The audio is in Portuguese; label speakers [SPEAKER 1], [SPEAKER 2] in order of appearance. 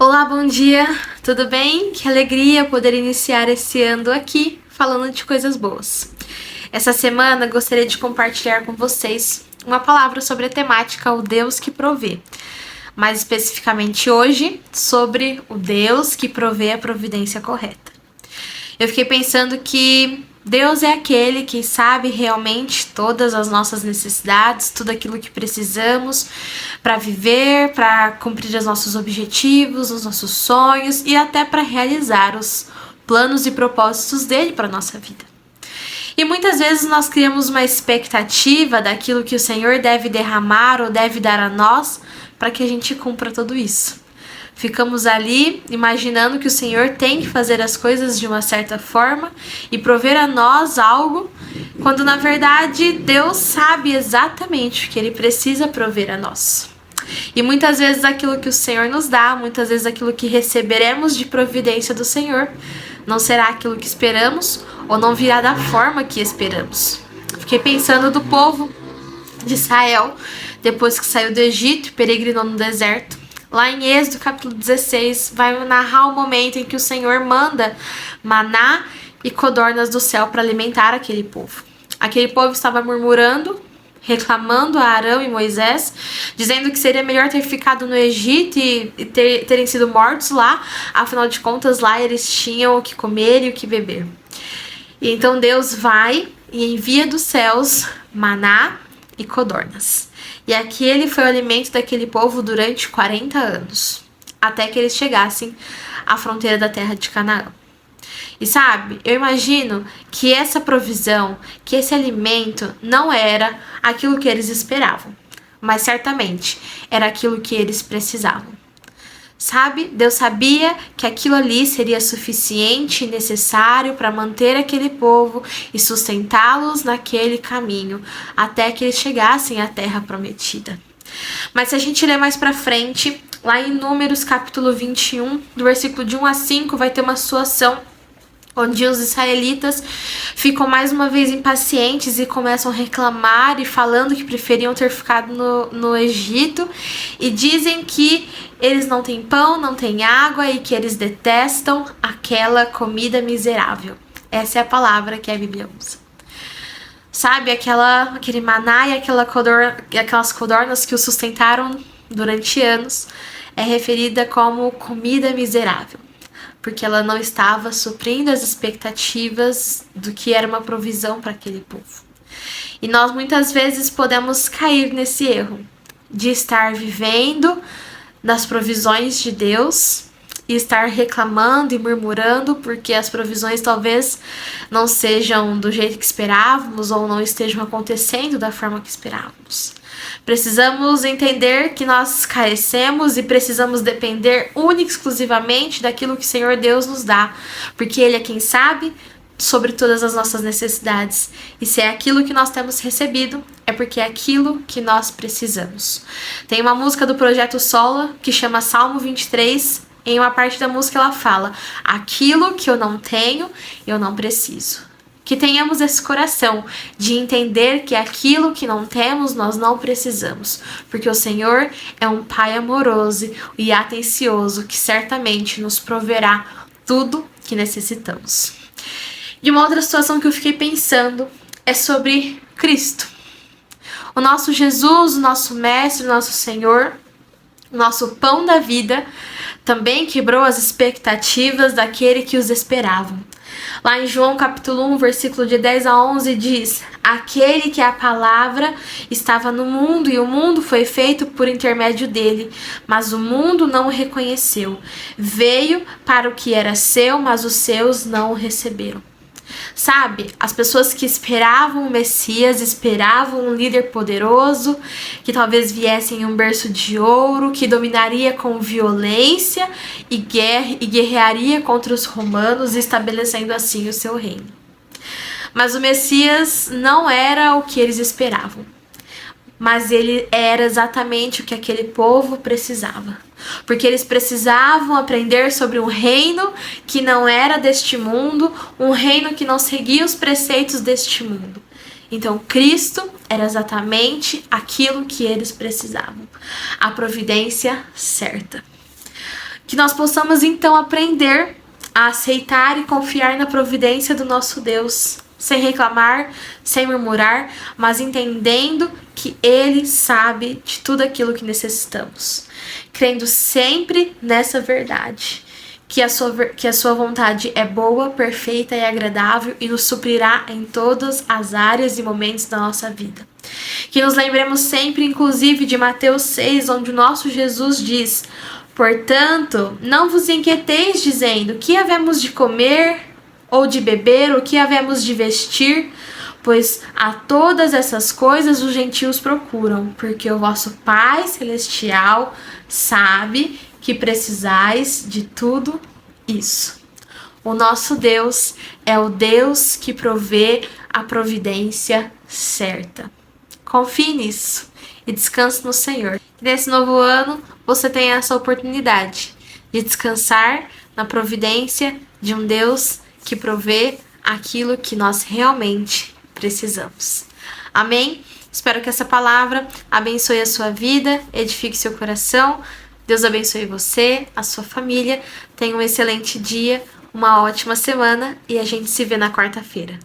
[SPEAKER 1] Olá, bom dia, tudo bem? Que alegria poder iniciar esse ano aqui falando de coisas boas. Essa semana gostaria de compartilhar com vocês uma palavra sobre a temática O Deus que Provê. Mais especificamente hoje, sobre o Deus que provê a providência correta. Eu fiquei pensando que Deus é aquele que sabe realmente todas as nossas necessidades, tudo aquilo que precisamos para viver, para cumprir os nossos objetivos, os nossos sonhos e até para realizar os planos e propósitos dele para a nossa vida. E muitas vezes nós criamos uma expectativa daquilo que o Senhor deve derramar ou deve dar a nós para que a gente cumpra tudo isso. Ficamos ali imaginando que o Senhor tem que fazer as coisas de uma certa forma e prover a nós algo, quando na verdade Deus sabe exatamente o que Ele precisa prover a nós. E muitas vezes aquilo que o Senhor nos dá, muitas vezes aquilo que receberemos de providência do Senhor, não será aquilo que esperamos ou não virá da forma que esperamos. Fiquei pensando do povo de Israel, depois que saiu do Egito e peregrinou no deserto. Lá em Êxodo capítulo 16, vai narrar o momento em que o Senhor manda maná e codornas do céu para alimentar aquele povo. Aquele povo estava murmurando, reclamando a Arão e Moisés, dizendo que seria melhor ter ficado no Egito e terem sido mortos lá, afinal de contas lá eles tinham o que comer e o que beber. E então Deus vai e envia dos céus maná e codornas. E aquele foi o alimento daquele povo durante 40 anos, até que eles chegassem à fronteira da terra de Canaã. E sabe, eu imagino que essa provisão, que esse alimento não era aquilo que eles esperavam, mas certamente era aquilo que eles precisavam. Sabe, Deus sabia que aquilo ali seria suficiente e necessário para manter aquele povo e sustentá-los naquele caminho, até que eles chegassem à terra prometida. Mas se a gente ler mais para frente, lá em Números capítulo 21, do versículo de 1 a 5, vai ter uma situação onde os israelitas ficam mais uma vez impacientes e começam a reclamar e falando que preferiam ter ficado no Egito, e dizem que eles não têm pão, não têm água e que eles detestam aquela comida miserável. Essa é a palavra que a Bíblia usa. Sabe, aquele maná e aquelas codornas que o sustentaram durante anos é referida como comida miserável, porque ela não estava suprindo as expectativas do que era uma provisão para aquele povo. E nós muitas vezes podemos cair nesse erro de estar vivendo das provisões de Deus e estar reclamando e murmurando porque as provisões talvez não sejam do jeito que esperávamos ou não estejam acontecendo da forma que esperávamos. Precisamos entender que nós carecemos e precisamos depender única e exclusivamente daquilo que o Senhor Deus nos dá, porque Ele é quem sabe sobre todas as nossas necessidades. E se é aquilo que nós temos recebido, é porque é aquilo que nós precisamos. Tem uma música do Projeto Sola que chama Salmo 23. Em uma parte da música ela fala: aquilo que eu não tenho, eu não preciso. Que tenhamos esse coração de entender que aquilo que não temos, nós não precisamos. Porque o Senhor é um Pai amoroso e atencioso que certamente nos proverá tudo que necessitamos. E uma outra situação que eu fiquei pensando é sobre Cristo. O nosso Jesus, o nosso Mestre, o nosso Senhor, o nosso pão da vida, também quebrou as expectativas daquele que os esperavam. Lá em João capítulo 1, versículo de 10 a 11 diz: aquele que é a palavra estava no mundo e o mundo foi feito por intermédio dele, mas o mundo não o reconheceu. Veio para o que era seu, mas os seus não o receberam. Sabe, as pessoas que esperavam o Messias, esperavam um líder poderoso, que talvez viesse em um berço de ouro, que dominaria com violência e guerrearia contra os romanos, estabelecendo assim o seu reino. Mas o Messias não era o que eles esperavam, mas ele era exatamente o que aquele povo precisava. Porque eles precisavam aprender sobre um reino que não era deste mundo, um reino que não seguia os preceitos deste mundo. Então Cristo era exatamente aquilo que eles precisavam, a providência certa. Que nós possamos então aprender a aceitar e confiar na providência do nosso Deus, sem reclamar, sem murmurar, mas entendendo que Ele sabe de tudo aquilo que necessitamos. Crendo sempre nessa verdade, que a sua vontade é boa, perfeita e agradável e nos suprirá em todas as áreas e momentos da nossa vida. Que nos lembremos sempre, inclusive, de Mateus 6, onde o nosso Jesus diz: portanto, não vos inquieteis dizendo: que havemos de comer ou de beber, ou que havemos de vestir? Pois a todas essas coisas os gentios procuram, porque o vosso Pai Celestial sabe que precisais de tudo isso. O nosso Deus é o Deus que provê a providência certa. Confie nisso e descanse no Senhor. Nesse novo ano, você tem essa oportunidade de descansar na providência de um Deus que provê aquilo que nós realmente precisamos. Amém? Espero que essa palavra abençoe a sua vida, edifique seu coração. Deus abençoe você, a sua família. Tenha um excelente dia, uma ótima semana e a gente se vê na quarta-feira.